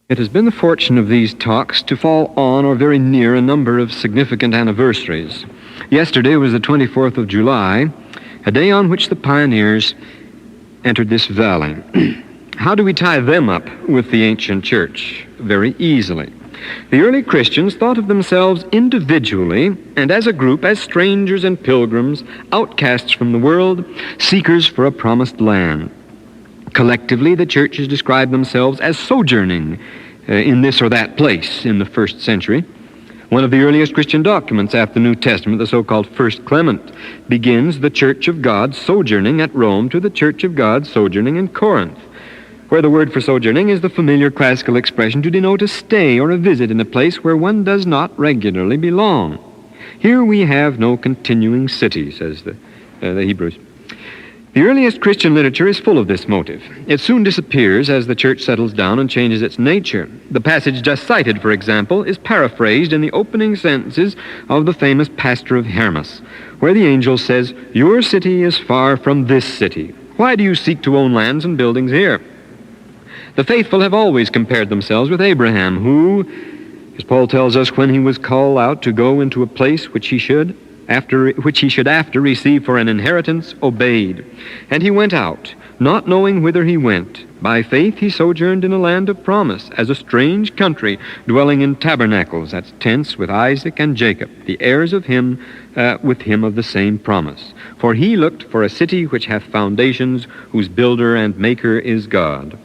It has been the fortune of these talks to fall on or very near a number of significant anniversaries. Yesterday was the 24th of July, a day on which the pioneers entered this valley. How do we tie them up with the ancient church? Very easily. The early Christians thought of themselves individually and as a group as strangers and pilgrims, outcasts from the world, seekers for a promised land. Collectively, the churches described themselves as sojourning in this or that place in the first century. One of the earliest Christian documents after the New Testament, the so-called First Clement, begins the Church of God sojourning at Rome to the Church of God sojourning in Corinth, where the word for sojourning is the familiar classical expression to denote a stay or a visit in a place where one does not regularly belong. Here we have no continuing city, says the Hebrews. The earliest Christian literature is full of this motive. It soon disappears as the church settles down and changes its nature. The passage just cited, for example, is paraphrased in the opening sentences of the famous Pastor of Hermas, where the angel says, "Your city is far from this city. Why do you seek to own lands and buildings here?" The faithful have always compared themselves with Abraham, who, as Paul tells us, when he was called out to go into a place which he should after receive for an inheritance, obeyed. And he went out, not knowing whither he went. By faith he sojourned in a land of promise, as a strange country, dwelling in tabernacles, that's tents, with Isaac and Jacob, the heirs of him, with him of the same promise. For he looked for a city which hath foundations, whose builder and maker is God.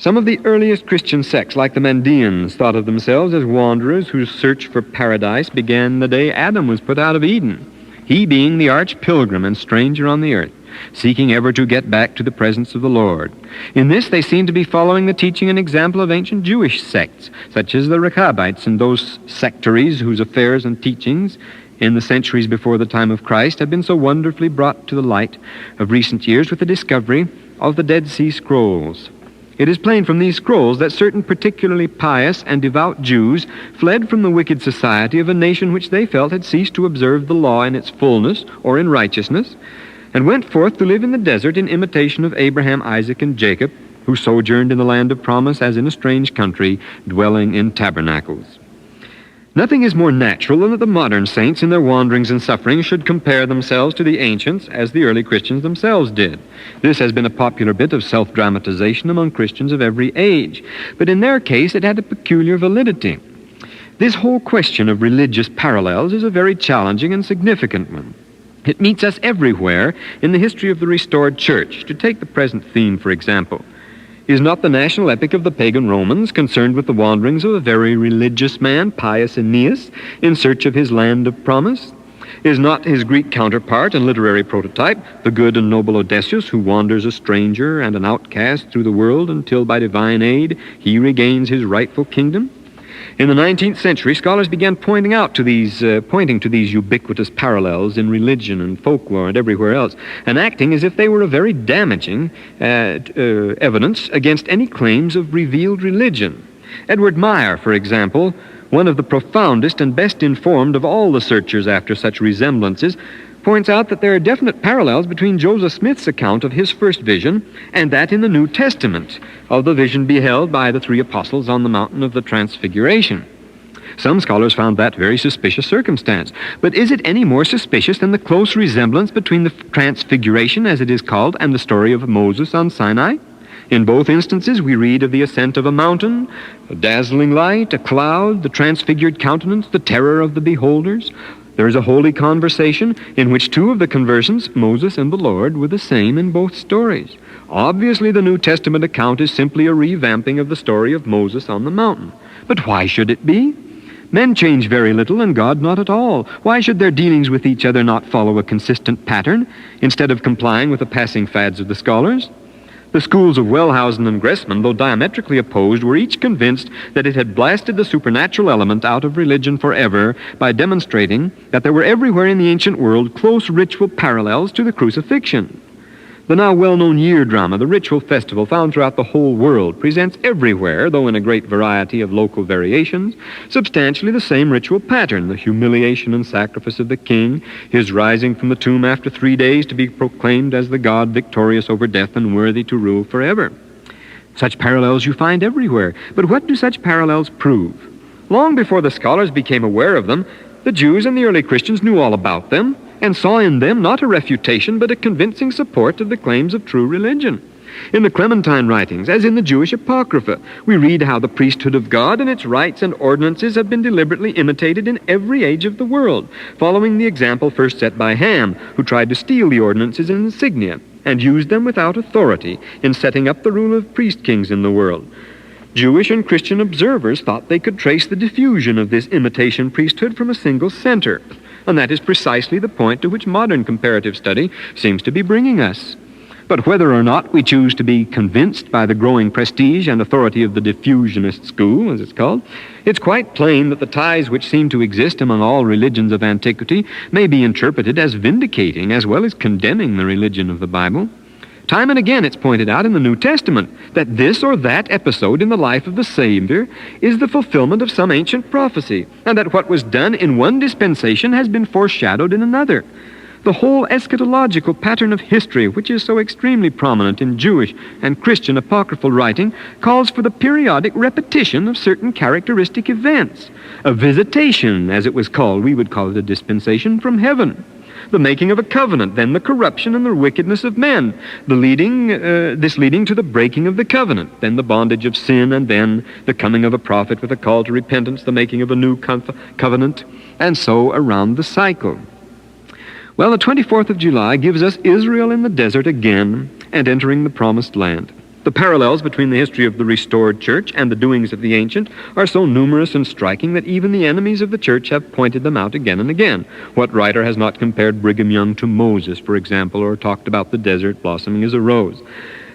Some of the earliest Christian sects, like the Mandeans, thought of themselves as wanderers whose search for paradise began the day Adam was put out of Eden, he being the arch pilgrim and stranger on the earth, seeking ever to get back to the presence of the Lord. In this they seem to be following the teaching and example of ancient Jewish sects, such as the Rechabites and those sectaries whose affairs and teachings in the centuries before the time of Christ have been so wonderfully brought to the light of recent years with the discovery of the Dead Sea Scrolls. It is plain from these scrolls that certain particularly pious and devout Jews fled from the wicked society of a nation which they felt had ceased to observe the law in its fullness or in righteousness, and went forth to live in the desert in imitation of Abraham, Isaac, and Jacob, who sojourned in the land of promise as in a strange country, dwelling in tabernacles. Nothing is more natural than that the modern saints in their wanderings and sufferings should compare themselves to the ancients as the early Christians themselves did. This has been a popular bit of self-dramatization among Christians of every age, but in their case it had a peculiar validity. This whole question of religious parallels is a very challenging and significant one. It meets us everywhere in the history of the restored church. To take the present theme, for example, is not the national epic of the pagan Romans concerned with the wanderings of a very religious man, pious Aeneas, in search of his land of promise? Is not his Greek counterpart and literary prototype, the good and noble Odysseus, who wanders a stranger and an outcast through the world until by divine aid he regains his rightful kingdom? In the 19th century, scholars began pointing to these ubiquitous parallels in religion and folklore and everywhere else, and acting as if they were a very damaging evidence against any claims of revealed religion. Edward Meyer, for example, one of the profoundest and best informed of all the searchers after such resemblances, points out that there are definite parallels between Joseph Smith's account of his first vision and that in the New Testament of the vision beheld by the three apostles on the mountain of the Transfiguration. Some scholars found that very suspicious circumstance. But is it any more suspicious than the close resemblance between the Transfiguration, as it is called, and the story of Moses on Sinai? In both instances, we read of the ascent of a mountain, a dazzling light, a cloud, the transfigured countenance, the terror of the beholders. There is a holy conversation in which two of the conversants, Moses and the Lord, were the same in both stories. Obviously, the New Testament account is simply a revamping of the story of Moses on the mountain. But why should it be? Men change very little and God not at all. Why should their dealings with each other not follow a consistent pattern instead of complying with the passing fads of the scholars? The schools of Wellhausen and Gressman, though diametrically opposed, were each convinced that it had blasted the supernatural element out of religion forever by demonstrating that there were everywhere in the ancient world close ritual parallels to the crucifixion. The now well-known year drama, the ritual festival found throughout the whole world, presents everywhere, though in a great variety of local variations, substantially the same ritual pattern: the humiliation and sacrifice of the king, his rising from the tomb after 3 days to be proclaimed as the God victorious over death and worthy to rule forever. Such parallels you find everywhere. But what do such parallels prove? Long before the scholars became aware of them, the Jews and the early Christians knew all about them and saw in them not a refutation but a convincing support of the claims of true religion. In the Clementine writings, as in the Jewish Apocrypha, we read how the priesthood of God and its rites and ordinances have been deliberately imitated in every age of the world, following the example first set by Ham, who tried to steal the ordinances and insignia, and used them without authority in setting up the rule of priest-kings in the world. Jewish and Christian observers thought they could trace the diffusion of this imitation priesthood from a single center, and that is precisely the point to which modern comparative study seems to be bringing us. But whether or not we choose to be convinced by the growing prestige and authority of the diffusionist school, as it's called, it's quite plain that the ties which seem to exist among all religions of antiquity may be interpreted as vindicating as well as condemning the religion of the Bible. Time and again it's pointed out in the New Testament that this or that episode in the life of the Savior is the fulfillment of some ancient prophecy, and that what was done in one dispensation has been foreshadowed in another. The whole eschatological pattern of history, which is so extremely prominent in Jewish and Christian apocryphal writing, calls for the periodic repetition of certain characteristic events. A visitation, as it was called, we would call it a dispensation from heaven. The making of a covenant, then the corruption and the wickedness of men, this leading to the breaking of the covenant, then the bondage of sin, and then the coming of a prophet with a call to repentance, the making of a new covenant, and so around the cycle. Well, the 24th of July gives us Israel in the desert again and entering the promised land. The parallels between the history of the restored church and the doings of the ancient are so numerous and striking that even the enemies of the church have pointed them out again and again. What writer has not compared Brigham Young to Moses, for example, or talked about the desert blossoming as a rose?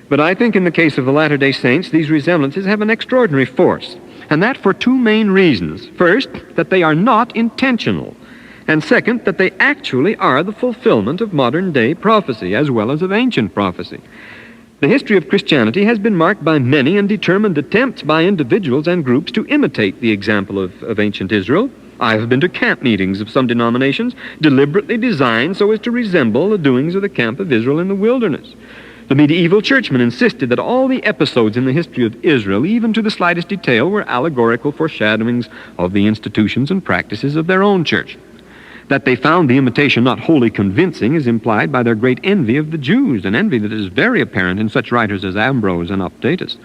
But I think in the case of the Latter-day Saints, these resemblances have an extraordinary force, and that for two main reasons. First, that they are not intentional. And second, that they actually are the fulfillment of modern-day prophecy as well as of ancient prophecy. The history of Christianity has been marked by many and determined attempts by individuals and groups to imitate the example of ancient Israel. I have been to camp meetings of some denominations deliberately designed so as to resemble the doings of the camp of Israel in the wilderness. The medieval churchmen insisted that all the episodes in the history of Israel, even to the slightest detail, were allegorical foreshadowings of the institutions and practices of their own church. That they found the imitation not wholly convincing is implied by their great envy of the Jews, an envy that is very apparent in such writers as Ambrose and Optatus.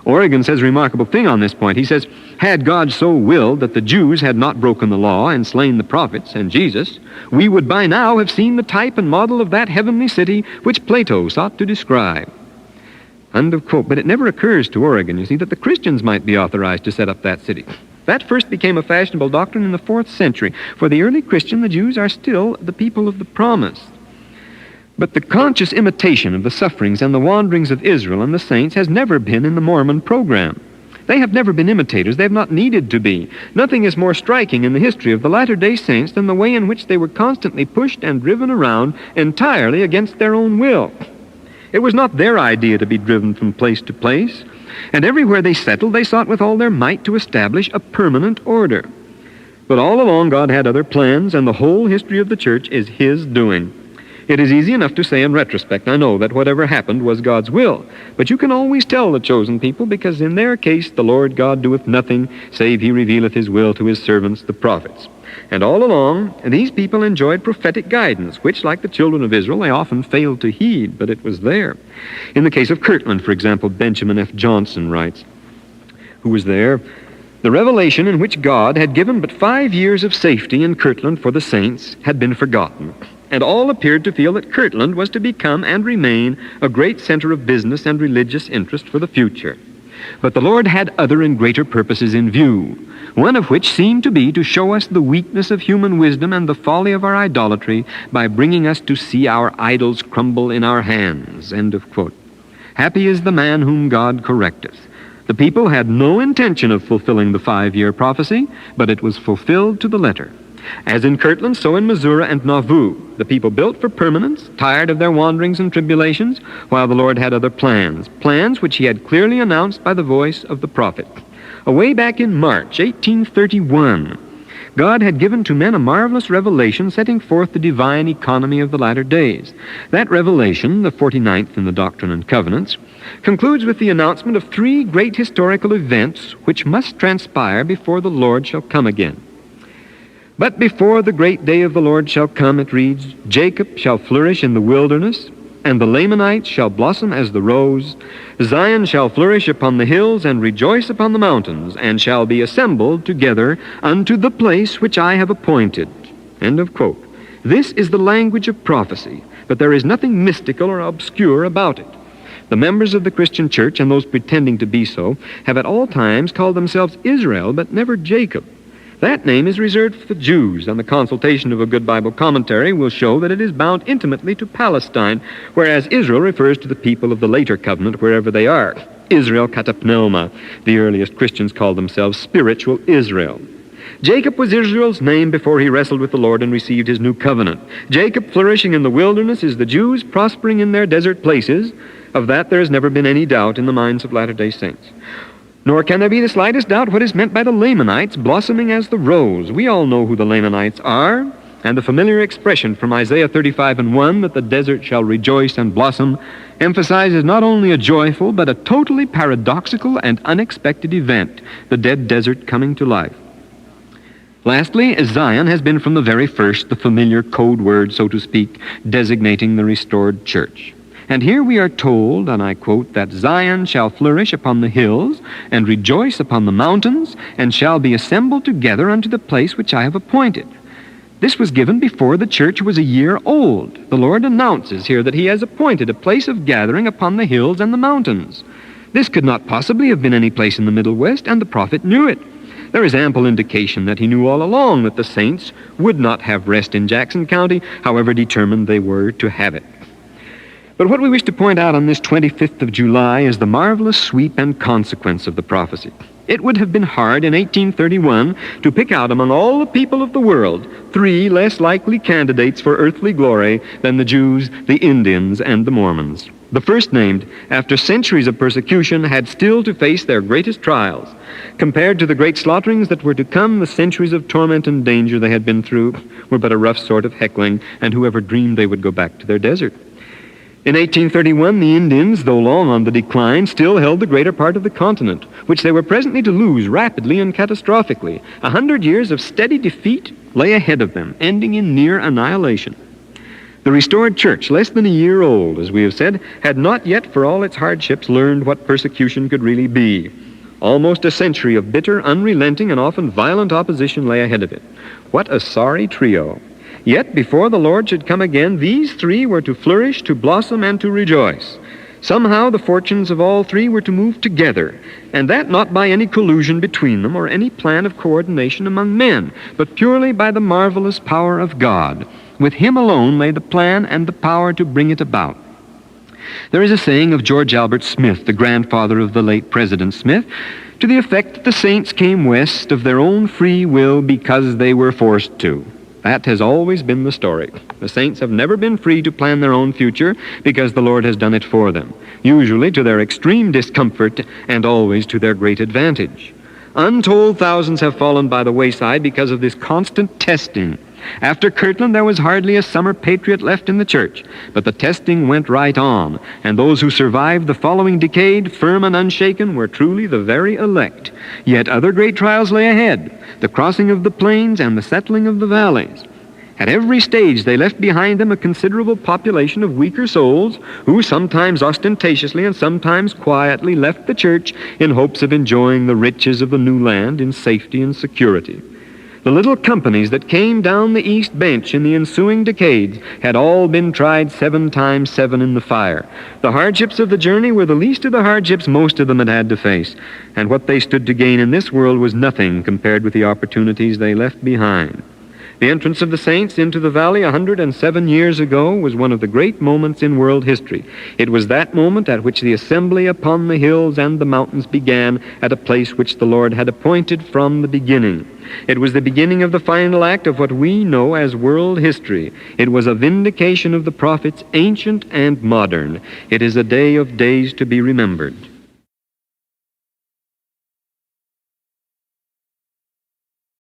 Origen says a remarkable thing on this point. He says, had God so willed that the Jews had not broken the law and slain the prophets and Jesus, we would by now have seen the type and model of that heavenly city which Plato sought to describe. End of quote. But it never occurs to Origen, you see, that the Christians might be authorized to set up that city. That first became a fashionable doctrine in the 4th century. For the early Christian, the Jews are still the people of the promise. But the conscious imitation of the sufferings and the wanderings of Israel and the saints has never been in the Mormon program. They have never been imitators. They have not needed to be. Nothing is more striking in the history of the Latter-day Saints than the way in which they were constantly pushed and driven around entirely against their own will. It was not their idea to be driven from place to place. And everywhere they settled, they sought with all their might to establish a permanent order. But all along, God had other plans, and the whole history of the church is His doing. It is easy enough to say in retrospect, I know, that whatever happened was God's will. But you can always tell the chosen people, because in their case, the Lord God doeth nothing, save He revealeth His will to His servants, the prophets. And all along, these people enjoyed prophetic guidance, which, like the children of Israel, they often failed to heed, but it was there. In the case of Kirtland, for example, Benjamin F. Johnson writes, who was there, the revelation in which God had given but 5 years of safety in Kirtland for the saints had been forgotten, and all appeared to feel that Kirtland was to become and remain a great center of business and religious interest for the future. But the Lord had other and greater purposes in view, one of which seemed to be to show us the weakness of human wisdom and the folly of our idolatry by bringing us to see our idols crumble in our hands. End of quote. Happy is the man whom God correcteth. The people had no intention of fulfilling the 5-year prophecy, but it was fulfilled to the letter. As in Kirtland, so in Missouri and Nauvoo, the people built for permanence, tired of their wanderings and tribulations, while the Lord had other plans, plans which He had clearly announced by the voice of the prophet. Away back in March 1831, God had given to men a marvelous revelation setting forth the divine economy of the latter days. That revelation, the 49th in the Doctrine and Covenants, concludes with the announcement of three great historical events which must transpire before the Lord shall come again. But before the great day of the Lord shall come, it reads, Jacob shall flourish in the wilderness, and the Lamanites shall blossom as the rose. Zion shall flourish upon the hills, and rejoice upon the mountains, and shall be assembled together unto the place which I have appointed. End of quote. This is the language of prophecy, but there is nothing mystical or obscure about it. The members of the Christian church, and those pretending to be so, have at all times called themselves Israel, but never Jacob. That name is reserved for the Jews, and the consultation of a good Bible commentary will show that it is bound intimately to Palestine, whereas Israel refers to the people of the later covenant wherever they are. Israel katapneuma. The earliest Christians called themselves spiritual Israel. Jacob was Israel's name before he wrestled with the Lord and received his new covenant. Jacob flourishing in the wilderness is the Jews prospering in their desert places. Of that there has never been any doubt in the minds of Latter-day Saints. Nor can there be the slightest doubt what is meant by the Lamanites blossoming as the rose. We all know who the Lamanites are, and the familiar expression from Isaiah 35:1 that the desert shall rejoice and blossom emphasizes not only a joyful but a totally paradoxical and unexpected event, the dead desert coming to life. Lastly, Zion has been from the very first the familiar code word, so to speak, designating the restored church. And here we are told, and I quote, that Zion shall flourish upon the hills, and rejoice upon the mountains, and shall be assembled together unto the place which I have appointed. This was given before the church was a year old. The Lord announces here that he has appointed a place of gathering upon the hills and the mountains. This could not possibly have been any place in the Middle West, and the prophet knew it. There is ample indication that he knew all along that the saints would not have rest in Jackson County, however determined they were to have it. But what we wish to point out on this 25th of July is the marvelous sweep and consequence of the prophecy. It would have been hard in 1831 to pick out among all the people of the world 3 less likely candidates for earthly glory than the Jews, the Indians, and the Mormons. The first named, after centuries of persecution, had still to face their greatest trials. Compared to the great slaughterings that were to come, the centuries of torment and danger they had been through were but a rough sort of heckling, and whoever dreamed they would go back to their desert. In 1831, the Indians, though long on the decline, still held the greater part of the continent, which they were presently to lose rapidly and catastrophically. 100 years of steady defeat lay ahead of them, ending in near annihilation. The restored church, less than a year old, as we have said, had not yet, for all its hardships, learned what persecution could really be. Almost a century of bitter, unrelenting, and often violent opposition lay ahead of it. What a sorry trio! Yet before the Lord should come again, these 3 were to flourish, to blossom, and to rejoice. Somehow the fortunes of all 3 were to move together, and that not by any collusion between them or any plan of coordination among men, but purely by the marvelous power of God. With him alone lay the plan and the power to bring it about. There is a saying of George Albert Smith, the grandfather of the late President Smith, to the effect that the saints came west of their own free will because they were forced to. That has always been the story. The saints have never been free to plan their own future because the Lord has done it for them, usually to their extreme discomfort and always to their great advantage. Untold thousands have fallen by the wayside because of this constant testing. After Kirtland, there was hardly a summer patriot left in the church, but the testing went right on, and those who survived the following decade, firm and unshaken, were truly the very elect. Yet other great trials lay ahead, the crossing of the plains and the settling of the valleys. At every stage they left behind them a considerable population of weaker souls who sometimes ostentatiously and sometimes quietly left the church in hopes of enjoying the riches of the new land in safety and security. The little companies that came down the east bench in the ensuing decades had all been tried 7 times 7 in the fire. The hardships of the journey were the least of the hardships most of them had to face, and what they stood to gain in this world was nothing compared with the opportunities they left behind. The entrance of the saints into the valley 107 years ago was one of the great moments in world history. It was that moment at which the assembly upon the hills and the mountains began at a place which the Lord had appointed from the beginning. It was the beginning of the final act of what we know as world history. It was a vindication of the prophets, ancient and modern. It is a day of days to be remembered.